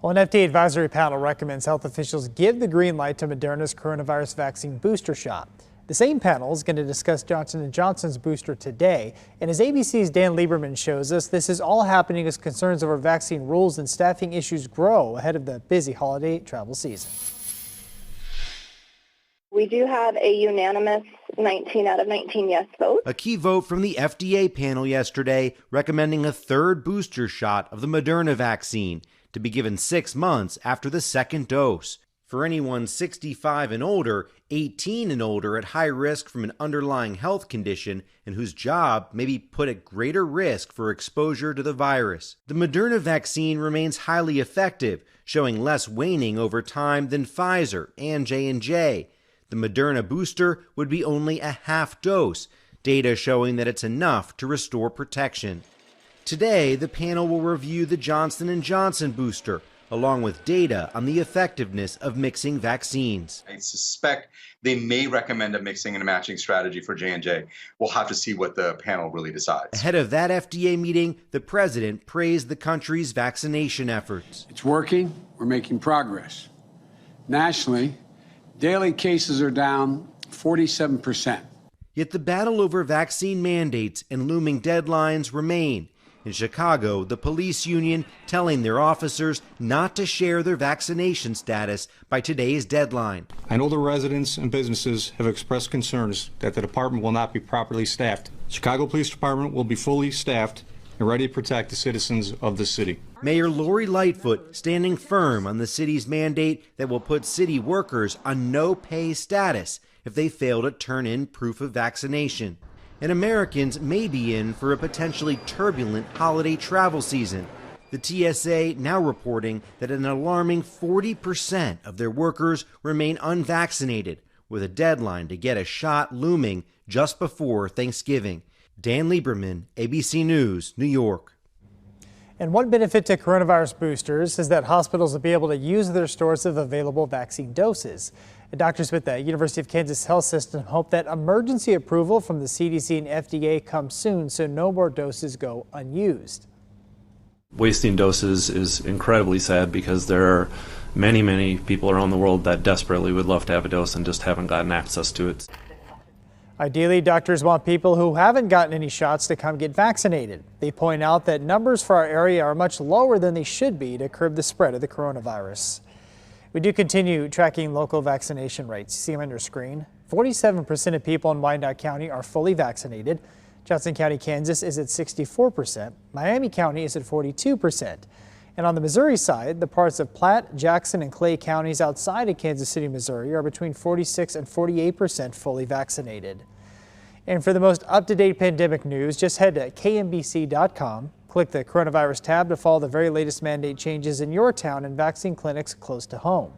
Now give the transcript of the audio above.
Well, an FDA advisory panel recommends health officials give the green light to Moderna's coronavirus vaccine booster shot. The same panel is going to discuss Johnson & Johnson's booster today. And as ABC's Dan Lieberman shows us, this is all happening as concerns over vaccine rules and staffing issues grow ahead of the busy holiday travel season. We do have a unanimous 19 out of 19 yes vote. A key vote from the FDA panel yesterday recommending a third booster shot of the Moderna vaccine to be given 6 months after the second dose. For anyone 65 and older, 18 and older at high risk from an underlying health condition and whose job may be put at greater risk for exposure to the virus. The Moderna vaccine remains highly effective, showing less waning over time than Pfizer and J&J. The Moderna booster would be only a half dose, data showing that it's enough to restore protection. Today, the panel will review the Johnson & Johnson booster, along with data on the effectiveness of mixing vaccines. I suspect they may recommend a mixing and a matching strategy for J&J. We'll have to see what the panel really decides. Ahead of that FDA meeting, the president praised the country's vaccination efforts. It's working. We're making progress. Nationally, daily cases are down 47%. Yet the battle over vaccine mandates and looming deadlines remain. In Chicago, the police union telling their officers not to share their vaccination status by today's deadline. I know the residents and businesses have expressed concerns that the department will not be properly staffed. Chicago Police Department will be fully staffed and ready to protect the citizens of the city. Mayor Lori Lightfoot standing firm on the city's mandate that will put city workers on no-pay status if they fail to turn in proof of vaccination. And Americans may be in for a potentially turbulent holiday travel season. The TSA now reporting that an alarming 40% of their workers remain unvaccinated, with a deadline to get a shot looming just before Thanksgiving. Dan Lieberman, ABC News, New York. And one benefit to coronavirus boosters is that hospitals will be able to use their stores of available vaccine doses. And doctors with the University of Kansas Health System hope that emergency approval from the CDC and FDA comes soon so no more doses go unused. Wasting doses is incredibly sad because there are many people around the world that desperately would love to have a dose and just haven't gotten access to it. Ideally, doctors want people who haven't gotten any shots to come get vaccinated. They point out that numbers for our area are much lower than they should be to curb the spread of the coronavirus. We do continue tracking local vaccination rates. You see them on your screen. 47% of people in Wyandotte County are fully vaccinated. Johnson County, Kansas is at 64%. Miami County is at 42%. And on the Missouri side, the parts of Platte, Jackson, and Clay counties outside of Kansas City, Missouri are between 46 and 48% fully vaccinated. And for the most up-to-date pandemic news, just head to KMBC.com. Click the coronavirus tab to follow the very latest mandate changes in your town and vaccine clinics close to home.